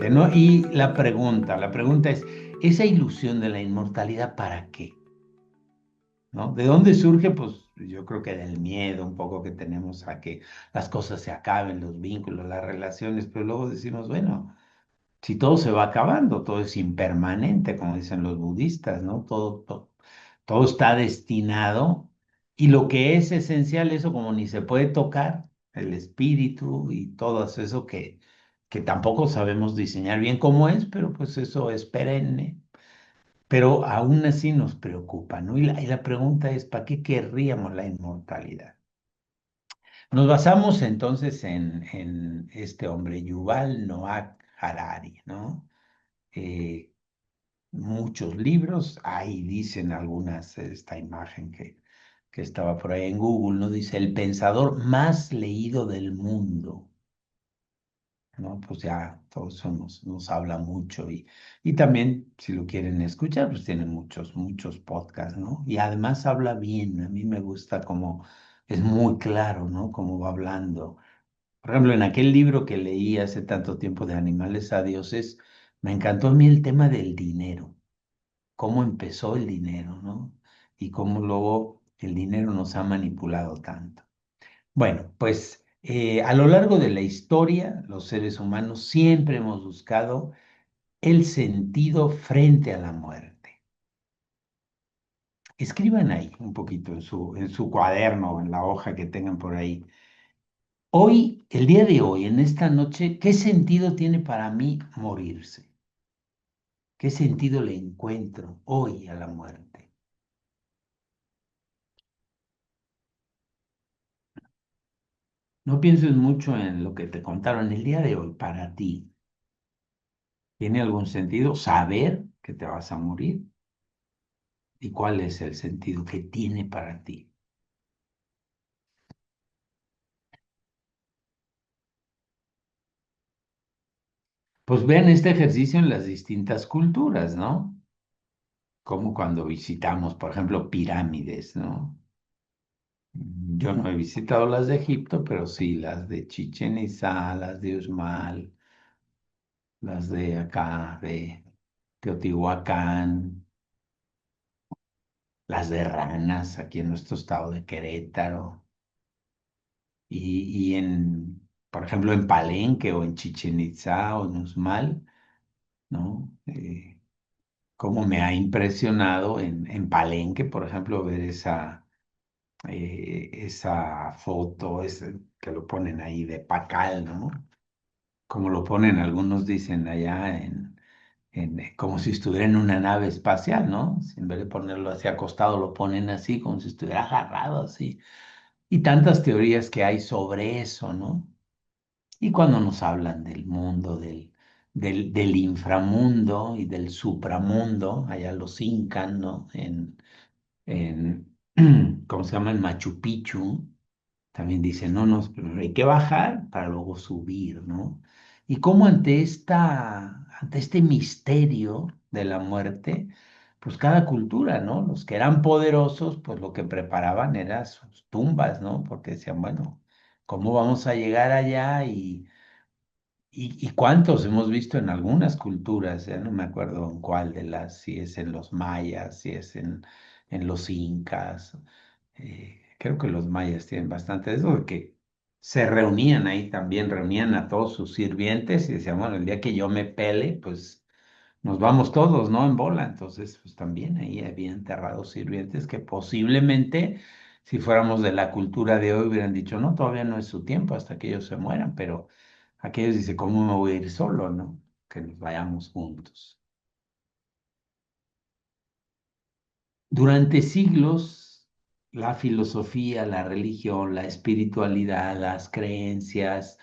Exactamente, ¿no? Y la pregunta es, ¿esa ilusión de la inmortalidad para qué? ¿No? ¿De dónde surge? Pues yo creo que del miedo un poco que tenemos a que las cosas se acaben, los vínculos, las relaciones, pero luego decimos, bueno, si todo se va acabando, todo es impermanente, como dicen los budistas, ¿no? Todo está destinado y lo que es esencial, eso como ni se puede tocar, el espíritu y todo eso que tampoco sabemos diseñar bien cómo es, pero pues eso es perenne, pero aún así nos preocupa, ¿no? Y la pregunta es, ¿para qué querríamos la inmortalidad? Nos basamos entonces en este hombre, Yuval Noah Harari, ¿no? Eh, Muchos libros, ahí dicen algunas, esta imagen que estaba por ahí en Google, ¿no? Dice, el pensador más leído del mundo, ¿no? Pues ya todo eso nos habla mucho y también, si lo quieren escuchar, pues tiene muchos podcasts, ¿no? Y además habla bien, a mí me gusta como es muy claro, ¿no? Cómo va hablando. Por ejemplo, en aquel libro que leí hace tanto tiempo de Animales a Dioses, me encantó a mí el tema del dinero, cómo empezó el dinero, ¿no? Y cómo luego el dinero nos ha manipulado tanto. Bueno, pues a lo largo de la historia, los seres humanos siempre hemos buscado el sentido frente a la muerte. Escriban ahí un poquito en su cuaderno o en la hoja que tengan por ahí. Hoy, el día de hoy, en esta noche, ¿qué sentido tiene para mí morirse? ¿Qué sentido le encuentro hoy a la muerte? No pienses mucho en lo que te contaron el día de hoy para ti. ¿Tiene algún sentido saber que te vas a morir? ¿Y cuál es el sentido que tiene para ti? Pues vean este ejercicio en las distintas culturas, ¿no? Como cuando visitamos, por ejemplo, pirámides, ¿no? Yo no he visitado las de Egipto, pero sí las de Chichen Itza, las de Uxmal, las de acá, de Teotihuacán, las de Ranas, aquí en nuestro estado de Querétaro, por ejemplo, en Palenque o en Chichen Itza o en Uxmal, ¿no? Cómo me ha impresionado en Palenque, por ejemplo, ver esa foto que lo ponen ahí de Pacal, ¿no? Como lo ponen, algunos dicen allá como si estuviera en una nave espacial, ¿no? En vez de ponerlo así acostado, lo ponen así, como si estuviera agarrado así. Y tantas teorías que hay sobre eso, ¿no? Y cuando nos hablan del mundo, del inframundo y del supramundo, allá los incas, ¿no? En, ¿Cómo se llama? En Machu Picchu, también dicen, no, no, primero hay que bajar para luego subir, ¿no? Y cómo ante este misterio de la muerte, pues cada cultura, ¿no? Los que eran poderosos, pues lo que preparaban eran sus tumbas, ¿no? Porque decían, bueno, ¿cómo vamos a llegar allá? Y cuántos hemos visto en algunas culturas, ya no me acuerdo en cuál de las, si es en los mayas, si es en los incas, creo que los mayas tienen bastante de eso, de que se reunían ahí también, reunían a todos sus sirvientes y decían, bueno, el día que yo me pele, pues nos vamos todos, ¿no? En bola. Entonces, pues también ahí había enterrados sirvientes que posiblemente, si fuéramos de la cultura de hoy, hubieran dicho, no, todavía no es su tiempo hasta que ellos se mueran, pero aquellos dicen, ¿cómo me voy a ir solo, no? Que nos vayamos juntos. Durante siglos, la filosofía, la religión, la espiritualidad, las creencias,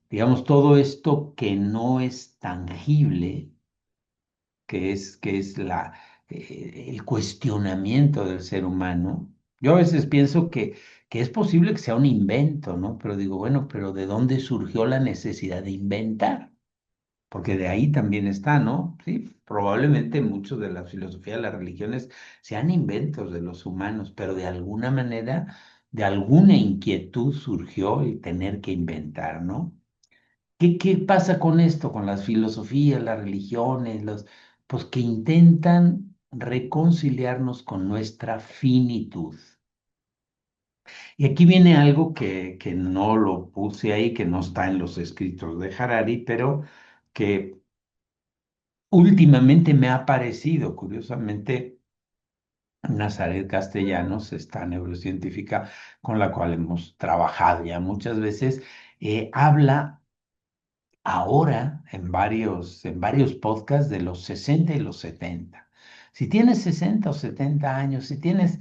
digamos, todo esto que no es tangible, que es el cuestionamiento del ser humano. Yo a veces pienso que es posible que sea un invento, ¿no? Pero digo, bueno, pero ¿de dónde surgió la necesidad de inventar? Porque de ahí también está, ¿no? Sí, probablemente muchos de la filosofía de las religiones sean inventos de los humanos, pero de alguna manera, de alguna inquietud surgió el tener que inventar, ¿no? ¿Qué pasa con esto, con las filosofías, las religiones, pues que intentan reconciliarnos con nuestra finitud? Y aquí viene algo que no lo puse ahí, que no está en los escritos de Harari, pero que últimamente me ha parecido, curiosamente, Nazaret Castellanos, esta neurocientífica con la cual hemos trabajado ya muchas veces, habla ahora en varios podcasts de los 60 y los 70. Si tienes 60 o 70 años, si tienes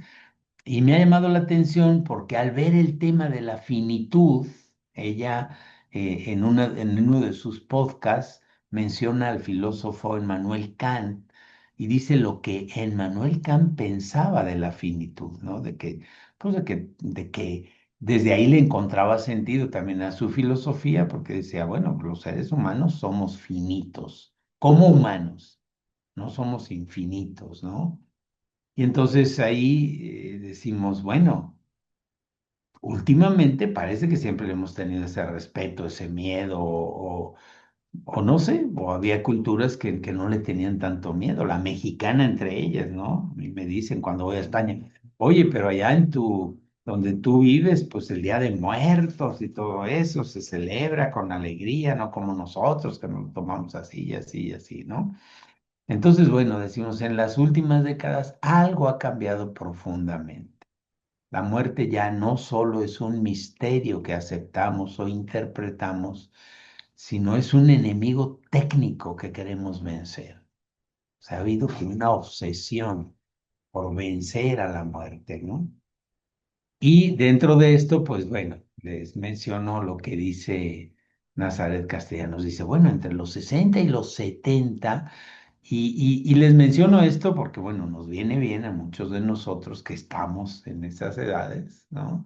y me ha llamado la atención porque al ver el tema de la finitud, ella en uno de sus podcasts menciona al filósofo Emmanuel Kant y dice lo que Emmanuel Kant pensaba de la finitud, ¿no? De que desde ahí le encontraba sentido también a su filosofía porque decía, bueno, los seres humanos somos finitos, como humanos, no somos infinitos, ¿no? Y entonces ahí decimos, bueno, últimamente parece que siempre hemos tenido ese respeto, ese miedo, o no sé, o había culturas que no le tenían tanto miedo, la mexicana entre ellas, ¿no? Y me dicen cuando voy a España, oye, pero allá donde tú vives, pues el Día de Muertos y todo eso se celebra con alegría, no como nosotros, que nos lo tomamos así y así y así, ¿no? Entonces, bueno, decimos, en las últimas décadas algo ha cambiado profundamente. La muerte ya no solo es un misterio que aceptamos o interpretamos, sino es un enemigo técnico que queremos vencer. O sea, ha habido como una obsesión por vencer a la muerte, ¿no? Y dentro de esto, pues bueno, les menciono lo que dice Nazaret Castellanos. Dice, bueno, entre los 60 y los 70 y les menciono esto porque, bueno, nos viene bien a muchos de nosotros que estamos en esas edades, ¿no?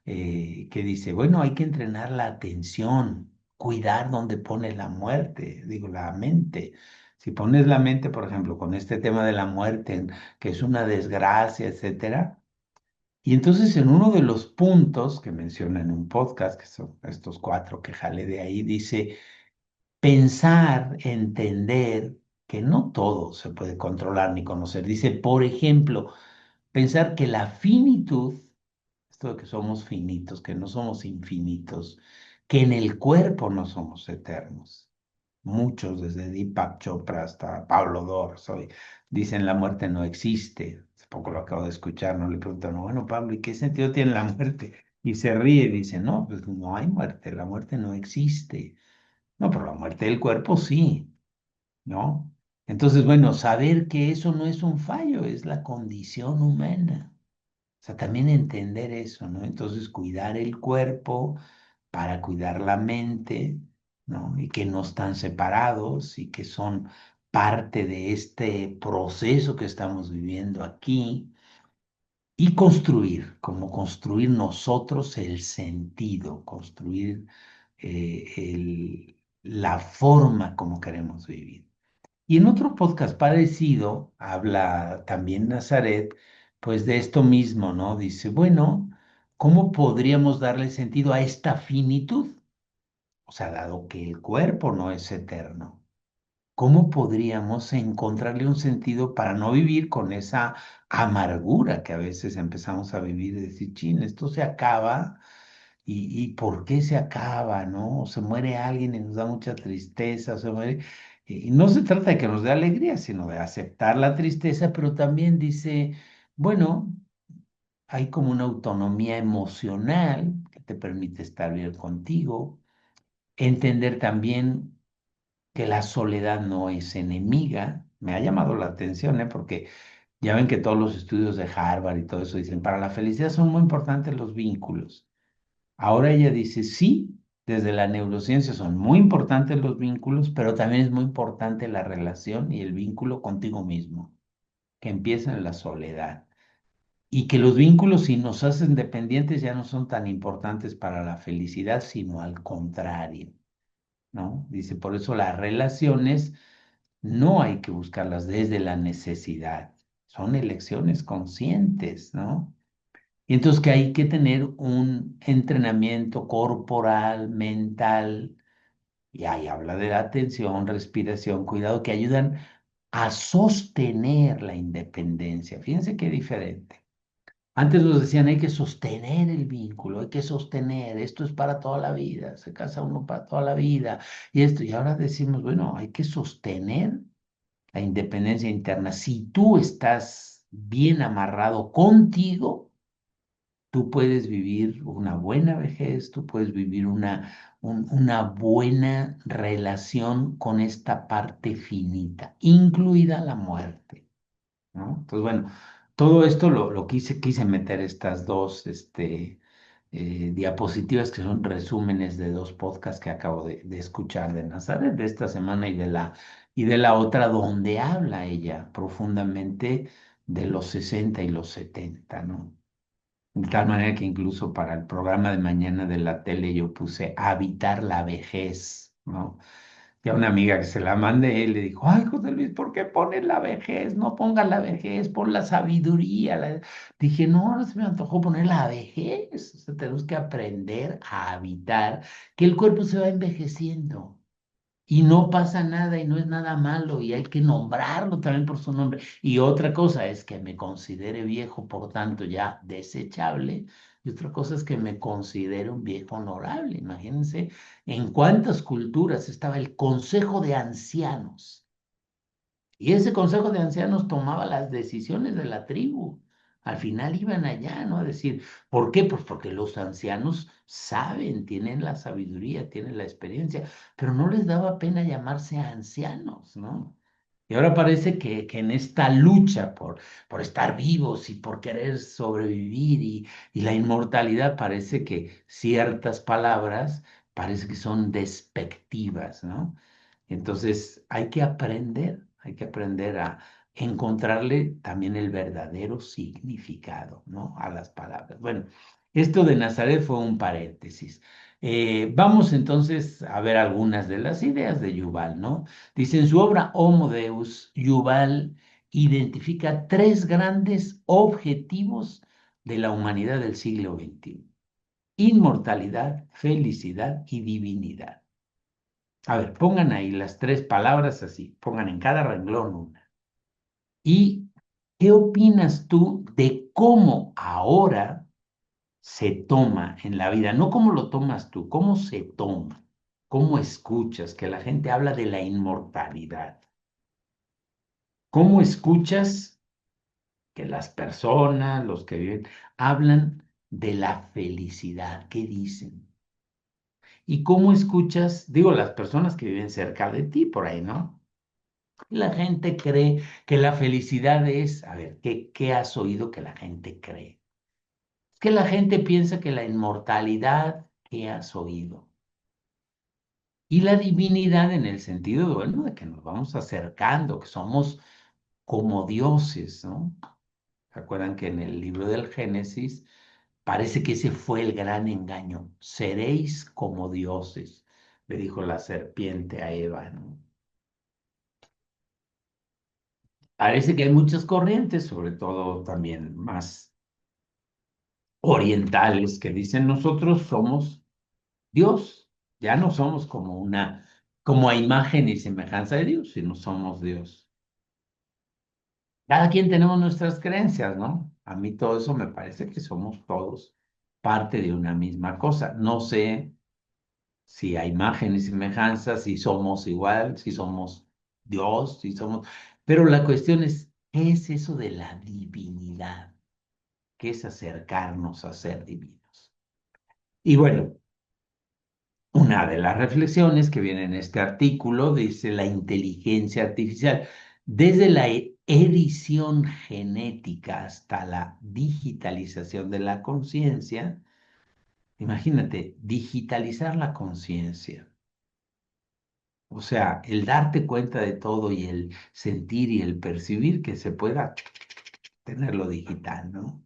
Que dice, bueno, hay que entrenar la atención, cuidar donde pones la muerte, digo, la mente. Si pones la mente, por ejemplo, con este tema de la muerte, que es una desgracia, etcétera. Y entonces en uno de los puntos que menciona en un podcast, que son estos cuatro que jale de ahí, dice, pensar, entender que no todo se puede controlar ni conocer. Dice, por ejemplo, pensar que la finitud, esto de que somos finitos, que no somos infinitos, que en el cuerpo no somos eternos. Muchos, desde Deepak Chopra hasta Pablo Dorso, dicen la muerte no existe. Hace poco lo acabo de escuchar, no le preguntan, bueno, Pablo, ¿y qué sentido tiene la muerte? Y se ríe y dice, no, pues no hay muerte, la muerte no existe. No, pero la muerte del cuerpo sí, ¿no? Entonces, bueno, saber que eso no es un fallo, es la condición humana. O sea, también entender eso, ¿no? Entonces, cuidar el cuerpo para cuidar la mente, ¿no? Y que no están separados y que son parte de este proceso que estamos viviendo aquí. Y construir, como construir nosotros el sentido, construir la forma como queremos vivir. Y en otro podcast parecido habla también Nazaret, pues de esto mismo, ¿no? Dice, bueno, ¿cómo podríamos darle sentido a esta finitud? O sea, dado que el cuerpo no es eterno, ¿cómo podríamos encontrarle un sentido para no vivir con esa amargura que a veces empezamos a vivir, de decir, chin, esto se acaba y ¿por qué se acaba, no? O se muere alguien y nos da mucha tristeza, o se muere. Y no se trata de que nos dé alegría, sino de aceptar la tristeza, pero también dice, bueno, hay como una autonomía emocional que te permite estar bien contigo, entender también que la soledad no es enemiga. Me ha llamado la atención, ¿eh? Porque ya ven que todos los estudios de Harvard y todo eso dicen, para la felicidad son muy importantes los vínculos. Ahora ella dice, sí, desde la neurociencia son muy importantes los vínculos, pero también es muy importante la relación y el vínculo contigo mismo, que empieza en la soledad. Y que los vínculos, si nos hacen dependientes, ya no son tan importantes para la felicidad, sino al contrario, ¿no? Dice, por eso las relaciones no hay que buscarlas desde la necesidad, son elecciones conscientes, ¿no? Y entonces que hay que tener un entrenamiento corporal, mental, Y ahí habla de la atención, respiración, cuidado, que ayudan a sostener la independencia. Fíjense qué diferente. Antes nos decían, hay que sostener el vínculo, hay que sostener, esto es para toda la vida, se casa uno para toda la vida, y esto, y ahora decimos, bueno, hay que sostener la independencia interna. Si tú estás bien amarrado contigo, tú puedes vivir una buena vejez, tú puedes vivir una buena relación con esta parte finita, incluida la muerte, ¿no? Entonces, bueno, todo esto lo quise meter estas dos diapositivas que son resúmenes de dos podcasts que acabo de escuchar de Nazaret, de esta semana y de la otra, donde habla ella profundamente de los 60 y los 70, ¿no? De tal manera que incluso para el programa de mañana de la tele yo puse habitar la vejez, ¿no? Y a una amiga que se la mandé, le dijo, ay, José Luis, ¿por qué pones la vejez? No pongas la vejez, pon la sabiduría. Dije, no, no se me antojó poner la vejez. O sea, tenemos que aprender a habitar, que el cuerpo se va envejeciendo. Y no pasa nada y no es nada malo y hay que nombrarlo también por su nombre. Y otra cosa es que me considere viejo, por tanto ya desechable. Y otra cosa es que me considere un viejo honorable. Imagínense en cuántas culturas estaba el consejo de ancianos. Y ese consejo de ancianos tomaba las decisiones de la tribu. Al final iban allá, ¿no? A decir, ¿por qué? Pues porque los ancianos saben, tienen la sabiduría, tienen la experiencia, pero no les daba pena llamarse ancianos, ¿no? Y ahora parece que en esta lucha por estar vivos y por querer sobrevivir y la inmortalidad, parece que ciertas palabras parece que son despectivas, ¿no? Entonces hay que aprender a encontrarle también el verdadero significado, ¿no? A las palabras. Bueno, esto de Nazaret fue un paréntesis. Vamos entonces a ver algunas de las ideas de Yuval, ¿no? Dice en su obra Homo Deus, Yuval identifica tres grandes objetivos de la humanidad del siglo XXI: inmortalidad, felicidad y divinidad. A ver, pongan ahí las tres palabras así, pongan en cada renglón una. ¿Y qué opinas tú de cómo ahora se toma en la vida? No cómo lo tomas tú, cómo se toma, cómo escuchas que la gente habla de la inmortalidad. ¿Cómo escuchas que las personas, los que viven, hablan de la felicidad? ¿Qué dicen? ¿Y cómo escuchas, digo, las personas que viven cerca de ti por ahí, ¿no? La gente cree que la felicidad es, a ver, ¿qué has oído que la gente cree? Es que la gente piensa que la inmortalidad, ¿qué has oído? Y la divinidad en el sentido, bueno, de que nos vamos acercando, que somos como dioses, ¿no? ¿Se acuerdan que en el libro del Génesis parece que ese fue el gran engaño? Seréis como dioses, le dijo la serpiente a Eva, ¿no? Parece que hay muchas corrientes, sobre todo también más orientales, que dicen nosotros somos Dios, ya no somos como a imagen y semejanza de Dios, sino somos Dios. Cada quien tenemos nuestras creencias, ¿no? A mí todo eso me parece que somos todos parte de una misma cosa. No sé si a imagen y semejanza, si somos igual, si somos Dios, si somos... Pero la cuestión es, ¿qué es eso de la divinidad? ¿Qué es acercarnos a ser divinos? Y bueno, una de las reflexiones que viene en este artículo dice la inteligencia artificial. Desde la edición genética hasta la digitalización de la conciencia, imagínate, digitalizar la conciencia. O sea, el darte cuenta de todo y el sentir y el percibir que se pueda tenerlo digital, ¿no?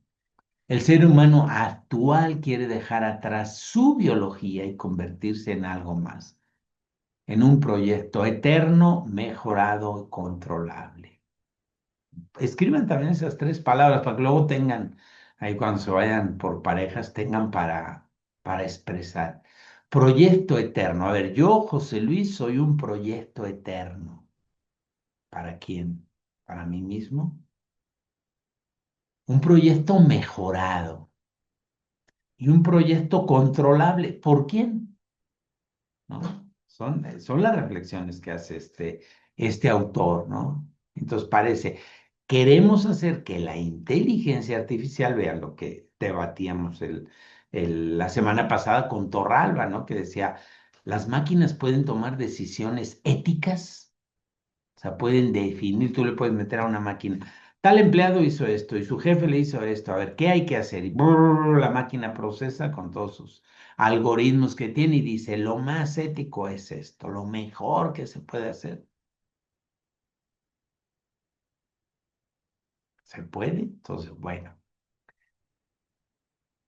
El ser humano actual quiere dejar atrás su biología y convertirse en algo más, en un proyecto eterno, mejorado y controlable. Escriban también esas tres palabras para que luego tengan, ahí cuando se vayan por parejas, tengan para expresar. Proyecto eterno. A ver, yo, José Luis, soy un proyecto eterno. ¿Para quién? Para mí mismo. Un proyecto mejorado y un proyecto controlable. ¿Por quién? ¿No? Son las reflexiones que hace este autor, ¿no? Entonces parece, queremos hacer que la inteligencia artificial, vean lo que debatíamos la semana pasada con Torralba, ¿no? Que decía, las máquinas pueden tomar decisiones éticas, o sea, pueden definir, tú le puedes meter a una máquina, tal empleado hizo esto y su jefe le hizo esto, a ver, ¿qué hay que hacer? Y brrr, la máquina procesa con todos sus algoritmos que tiene y dice, lo más ético es esto, lo mejor que se puede hacer. ¿Se puede? Entonces, bueno,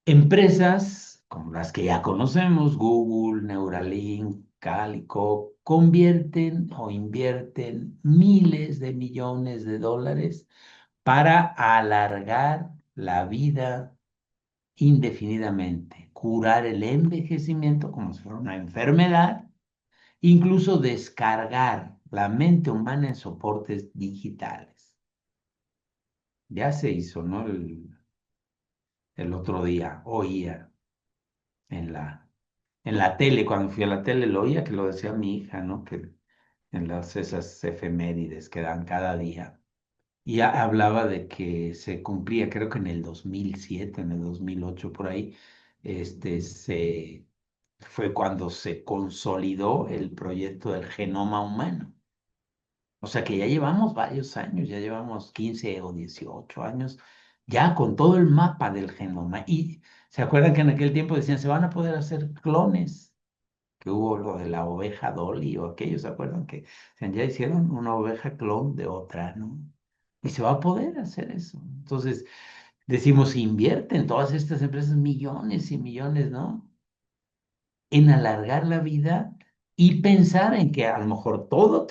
empresas como las que ya conocemos, Google, Neuralink, Calico, convierten o invierten miles de millones de dólares para alargar la vida indefinidamente, curar el envejecimiento como si fuera una enfermedad, incluso descargar la mente humana en soportes digitales. Ya se hizo, ¿no? El otro día, oía en la tele, cuando fui a la tele, lo oía que lo decía mi hija, ¿no? Que en esas efemérides que dan cada día. Y hablaba de que se cumplía, creo que en el 2007, en el 2008 por ahí, fue cuando se consolidó el proyecto del genoma humano. O sea que ya llevamos varios años, ya llevamos 15 o 18 años, ya con todo el mapa del genoma. Y se acuerdan que en aquel tiempo decían, se van a poder hacer clones, que hubo lo de la oveja Dolly o aquellos, ¿se acuerdan que ya hicieron una oveja clon de otra, ¿no? Y se va a poder hacer eso. Entonces, decimos, invierten todas estas empresas millones y millones, ¿no? En alargar la vida y pensar en que a lo mejor toda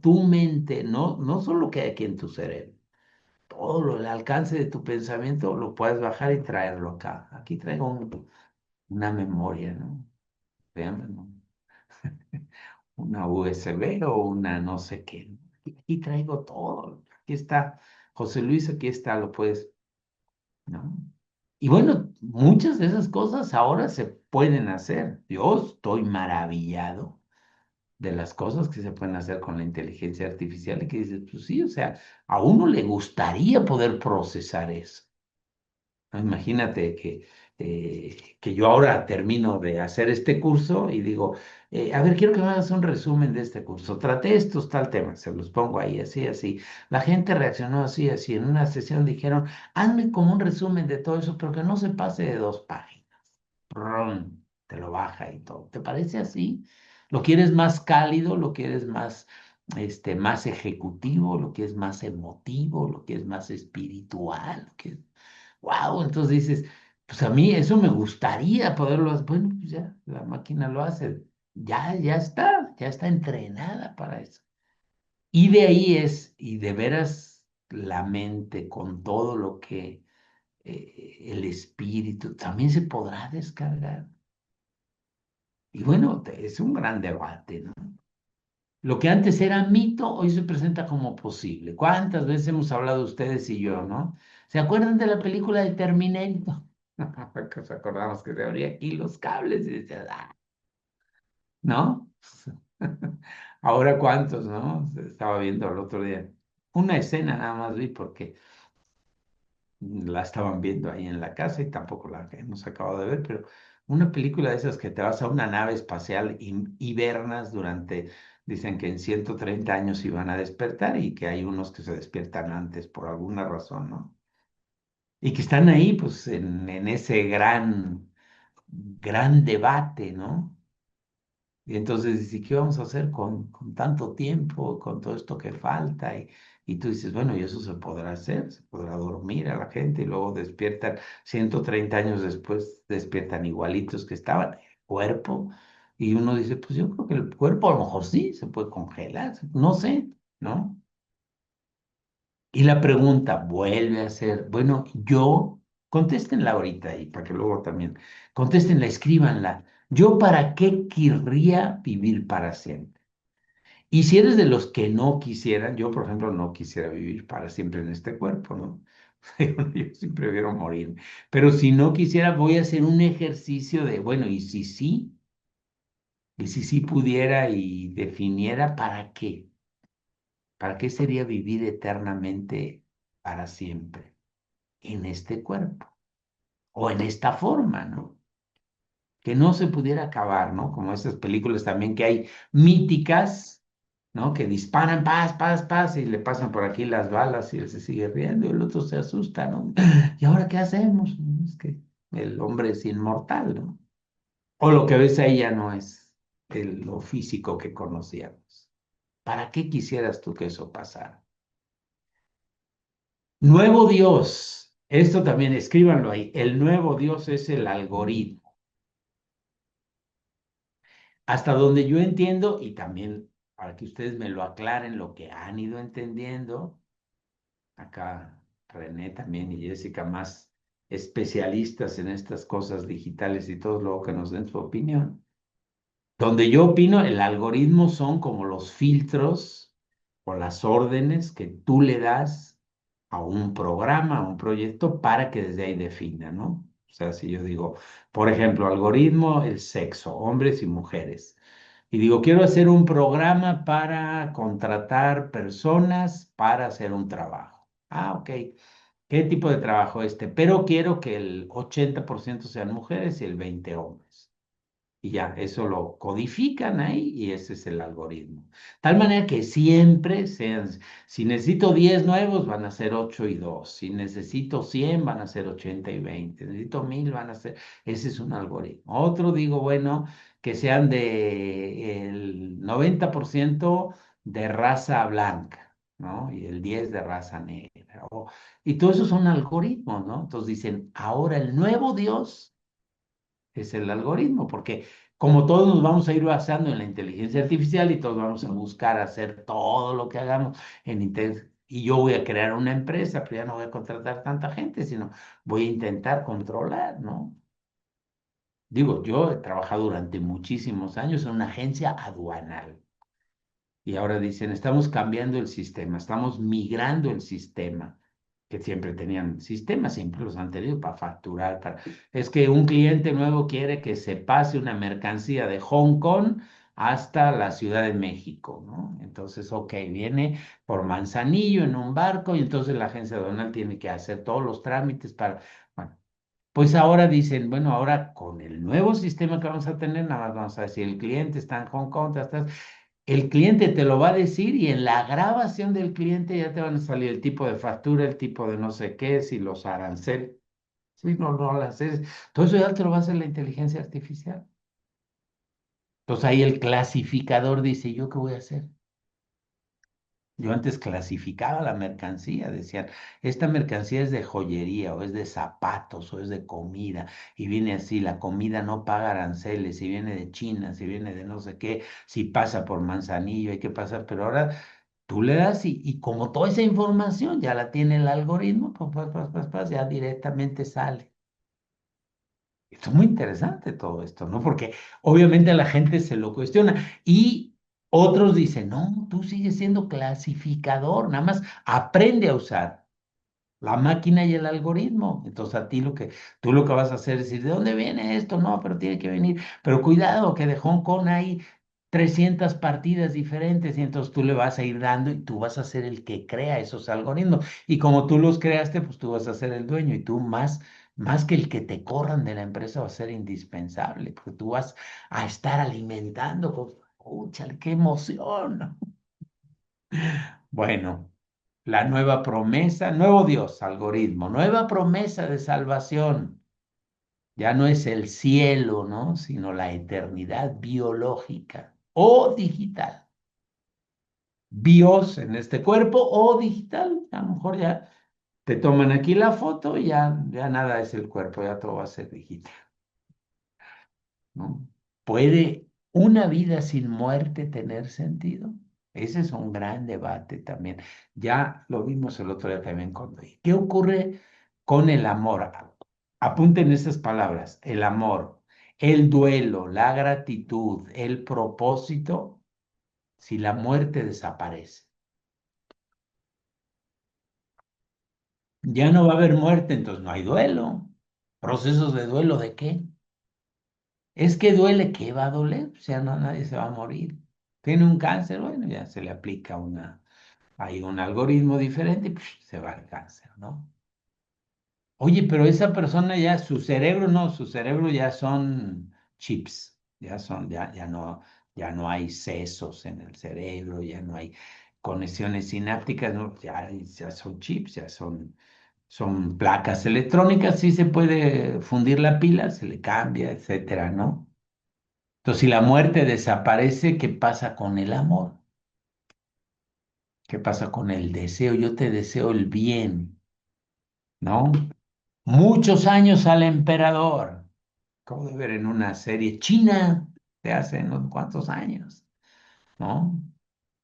tu mente, no solo que hay aquí en tu cerebro, el alcance de tu pensamiento lo puedes bajar y traerlo acá. Aquí traigo una memoria, ¿no? Vean, ¿no? Una USB o una no sé qué. Aquí traigo todo. Aquí está, José Luis, aquí está, lo puedes, ¿no? Y bueno, muchas de esas cosas ahora se pueden hacer. Yo estoy maravillado de las cosas que se pueden hacer con la inteligencia artificial y que dices, pues sí, o sea, a uno le gustaría poder procesar eso. ¿No? Imagínate que yo ahora termino de hacer este curso y digo, a ver, quiero que me hagas un resumen de este curso. Traté estos tal temas, se los pongo ahí, así, así. La gente reaccionó así, así. En una sesión dijeron, hazme como un resumen de todo eso, pero que no se pase de 2 páginas. Rum, te lo baja y todo. ¿Te parece así? ¿Lo quieres más cálido? ¿Lo quieres más ejecutivo? ¿Lo quieres más emotivo? ¿Lo quieres más espiritual? Wow, entonces dices, pues a mí eso me gustaría poderlo hacer. Bueno, pues ya, la máquina lo hace. Ya está entrenada para eso. Y de ahí y de veras la mente con todo lo que el espíritu también se podrá descargar. Y bueno, es un gran debate, ¿no? Lo que antes era mito, hoy se presenta como posible. ¿Cuántas veces hemos hablado ustedes y yo, ¿no? ¿Se acuerdan de la película de Terminator? Nos acordamos que se abría aquí los cables y decía, "Ah", ¿no? Ahora cuántos, ¿no? Estaba viendo el otro día. Una escena nada más vi porque la estaban viendo ahí en la casa y tampoco la hemos acabado de ver, pero una película de esas que te vas a una nave espacial y hibernas dicen que en 130 años iban a despertar y que hay unos que se despiertan antes por alguna razón, ¿no? Y que están ahí, pues, en ese gran debate, ¿no? Y entonces dice, ¿qué vamos a hacer con tanto tiempo, con todo esto que falta? Y tú dices, bueno, y eso se podrá hacer, se podrá dormir a la gente y luego despiertan, 130 años después despiertan igualitos que estaban, el cuerpo. Y uno dice, pues yo creo que el cuerpo a lo mejor sí se puede congelar, no sé, ¿no? Y la pregunta vuelve a ser, bueno, contéstenla ahorita y para que luego también, contéstenla, escríbanla. ¿Yo para qué querría vivir para siempre? Y si eres de los que no quisieran, yo por ejemplo no quisiera vivir para siempre en este cuerpo, ¿no? Yo sí prefiero morir. Pero si no quisiera, voy a hacer un ejercicio de, bueno, y si sí pudiera y definiera para qué, para qué sería vivir eternamente para siempre en este cuerpo o en esta forma, ¿no? Que no se pudiera acabar, ¿no? Como esas películas también que hay míticas, ¿no? Que disparan, paz, paz, paz, y le pasan por aquí las balas y él se sigue riendo y el otro se asusta, ¿no? ¿Y ahora qué hacemos? Es que el hombre es inmortal, ¿no? O lo que ves ahí ya no es lo físico que conocíamos. ¿Para qué quisieras tú que eso pasara? Nuevo Dios. Esto también escríbanlo ahí. El nuevo Dios es el algoritmo. Hasta donde yo entiendo, y también para que ustedes me lo aclaren, lo que han ido entendiendo, acá René también y Jessica, más especialistas en estas cosas digitales y todo, luego que nos den su opinión. Donde yo opino, el algoritmo son como los filtros o las órdenes que tú le das a un programa, a un proyecto, para que desde ahí defina, ¿no? O sea, si yo digo, por ejemplo, algoritmo, el sexo, hombres y mujeres. Y digo, quiero hacer un programa para contratar personas para hacer un trabajo. Ah, ok. ¿Qué tipo de trabajo este? Pero quiero que el 80% sean mujeres y el 20 hombres. Y ya, eso lo codifican ahí y ese es el algoritmo. Tal manera que siempre sean, si necesito 10 nuevos, van a ser 8 y 2. Si necesito 100 van a ser 80 y 20. Necesito 1000 van a ser, ese es un algoritmo. Otro digo, bueno, que sean de el 90% de raza blanca, ¿no? Y el 10 de raza negra. Y todo eso son algoritmos, ¿no? Entonces dicen, ahora el nuevo Dios es el algoritmo, porque como todos nos vamos a ir basando en la inteligencia artificial y todos vamos a buscar hacer todo lo que hagamos en y yo voy a crear una empresa, pero ya no voy a contratar tanta gente, sino voy a intentar controlar, ¿no? Digo, yo he trabajado durante muchísimos años en una agencia aduanal. Y ahora dicen, estamos cambiando el sistema, estamos migrando el sistema, que siempre tenían sistemas, siempre los han tenido para facturar. Es que un cliente nuevo quiere que se pase una mercancía de Hong Kong hasta la Ciudad de México, ¿no? Entonces, ok, viene por Manzanillo en un barco y entonces la agencia aduanal tiene que hacer todos los trámites para... Bueno, pues ahora dicen, bueno, ahora con el nuevo sistema que vamos a tener, nada más vamos a decir, el cliente está en Hong Kong, el cliente te lo va a decir y en la grabación del cliente ya te van a salir el tipo de factura, el tipo de no sé qué, si los aranceles. Sí, no, no las haces. Todo eso ya te lo va a hacer la inteligencia artificial. Entonces ahí el clasificador dice, ¿yo qué voy a hacer? Yo antes clasificaba la mercancía, decían, esta mercancía es de joyería o es de zapatos o es de comida y viene así, la comida no paga aranceles, si viene de China, si viene de no sé qué, si pasa por Manzanillo, hay que pasar, pero ahora tú le das y como toda esa información ya la tiene el algoritmo, pues, ya directamente sale. Esto es muy interesante todo esto, ¿no? Porque obviamente la gente se lo cuestiona y otros dicen, no, tú sigues siendo clasificador, nada más aprende a usar la máquina y el algoritmo. Entonces a ti tú lo que vas a hacer es decir, ¿de dónde viene esto? No, pero tiene que venir. Pero cuidado, que de Hong Kong hay 300 partidas diferentes y entonces tú le vas a ir dando y tú vas a ser el que crea esos algoritmos. Y como tú los creaste, pues tú vas a ser el dueño y tú más que el que te corran de la empresa va a ser indispensable, porque tú vas a estar alimentando. ¡Úchale, qué emoción! Bueno. La nueva promesa, nuevo Dios, algoritmo, nueva promesa de salvación. Ya no es el cielo, ¿no? Sino la eternidad biológica o digital. Bios en este cuerpo o digital. A lo mejor ya te toman aquí la foto y ya nada es el cuerpo, ya todo va a ser digital, ¿no? ¿Puede una vida sin muerte tener sentido? Ese es un gran debate también. Ya lo vimos el otro día también con... ¿Qué ocurre con el amor? Apunten esas palabras, el amor. el duelo, la gratitud, el propósito, si la muerte desaparece. Ya no va a haber muerte, entonces no hay duelo. ¿Procesos de duelo de qué? Es que duele, ¿qué va a doler? O sea, no, nadie se va a morir. Tiene un cáncer, bueno, ya se le aplica hay un algoritmo diferente y se va el cáncer, ¿no? Oye, pero esa persona ya, su cerebro no, su cerebro ya son chips, ya no hay sesos en el cerebro, ya no hay conexiones sinápticas, no, ya son chips, son placas electrónicas, sí se puede fundir la pila, se le cambia, etcétera, ¿no? Entonces, si la muerte desaparece, ¿qué pasa con el amor? ¿Qué pasa con el deseo? Yo te deseo el bien, ¿no? Muchos años al emperador. Acabo de ver en una serie china de hace unos cuantos años, ¿no?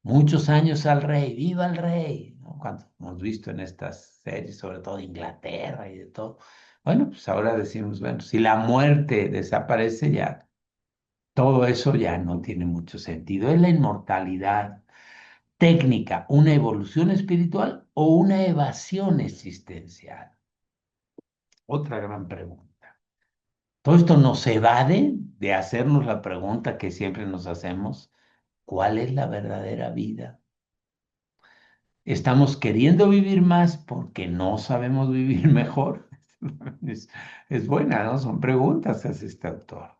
Muchos años al rey, viva el rey, ¿no? Cuanto hemos visto en estas series, sobre todo de Inglaterra y de todo. Bueno, pues ahora decimos, bueno, si la muerte desaparece ya, todo eso ya no tiene mucho sentido. Es la inmortalidad técnica, una evolución espiritual o una evasión existencial. Otra gran pregunta. Todo esto nos evade de hacernos la pregunta que siempre nos hacemos, ¿cuál es la verdadera vida? ¿Estamos queriendo vivir más porque no sabemos vivir mejor? Es, es buena, ¿no? Son preguntas que hace este autor.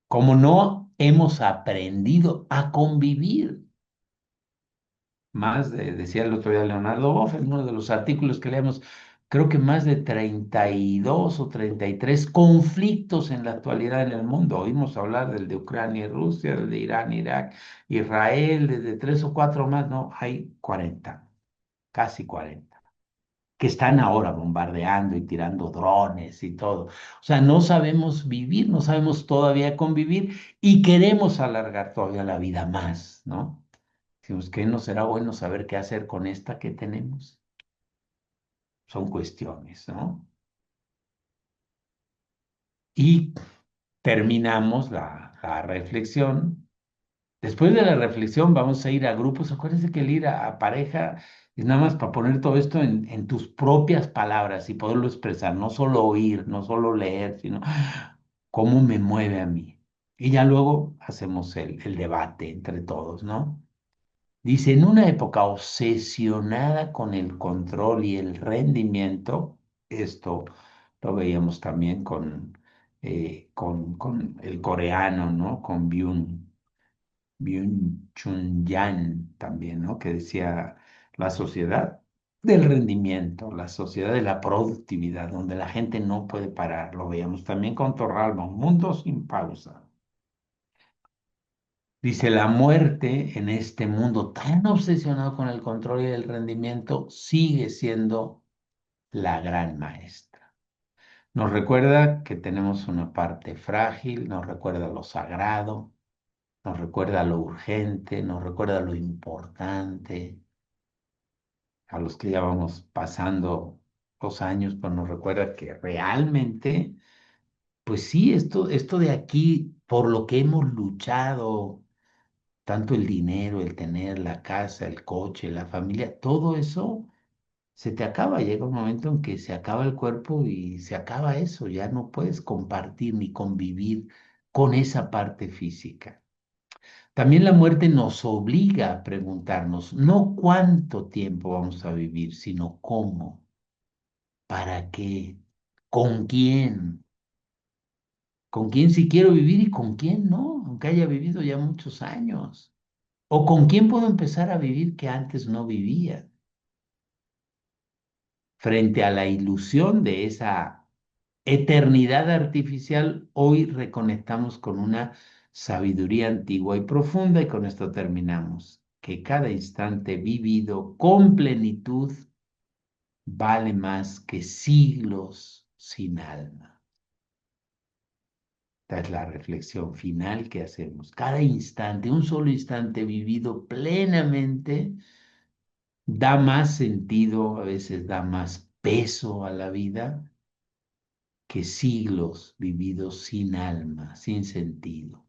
Como no hemos aprendido a convivir, decía el otro día Leonardo Boff en uno de los artículos que leemos, creo que más de 32 o 33 conflictos en la actualidad en el mundo. Oímos hablar del de Ucrania y Rusia, del de Irán, Irak, Israel, desde tres o cuatro más, no, hay 40, casi 40, que están ahora bombardeando y tirando drones y todo. O sea, no sabemos vivir, no sabemos todavía convivir y queremos alargar todavía la vida más, ¿no? Decimos que no será bueno saber qué hacer con esta que tenemos. Son cuestiones, ¿no? Y terminamos la reflexión. Después de la reflexión vamos a ir a grupos. Acuérdense que el ir a pareja es nada más para poner todo esto en tus propias palabras y poderlo expresar, no solo oír, no solo leer, sino cómo me mueve a mí. Y ya luego hacemos el debate entre todos, ¿no? Dice, en una época obsesionada con el control y el rendimiento, esto lo veíamos también con el coreano, ¿no? Con Byung Chun Yan también, ¿no? Que decía la sociedad del rendimiento, la sociedad de la productividad, donde la gente no puede parar. Lo veíamos también con Torralba, un mundo sin pausa. Dice, la muerte en este mundo tan obsesionado con el control y el rendimiento sigue siendo la gran maestra. Nos recuerda que tenemos una parte frágil, nos recuerda lo sagrado, nos recuerda lo urgente, nos recuerda lo importante. A los que ya vamos pasando los años, pues nos recuerda que realmente, pues sí, esto de aquí, por lo que hemos luchado tanto el dinero, el tener la casa, el coche, la familia, todo eso se te acaba. Llega un momento en que se acaba el cuerpo y se acaba eso. Ya no puedes compartir ni convivir con esa parte física. También la muerte nos obliga a preguntarnos no cuánto tiempo vamos a vivir, sino cómo, para qué, con quién. Con quién si quiero vivir y con quién no, aunque haya vivido ya muchos años. ¿O con quién puedo empezar a vivir que antes no vivía? Frente a la ilusión de esa eternidad artificial, hoy reconectamos con una sabiduría antigua y profunda y con esto terminamos, que cada instante vivido con plenitud vale más que siglos sin alma. Esta es la reflexión final que hacemos. Cada instante, un solo instante vivido plenamente, da más sentido, a veces da más peso a la vida que siglos vividos sin alma, sin sentido.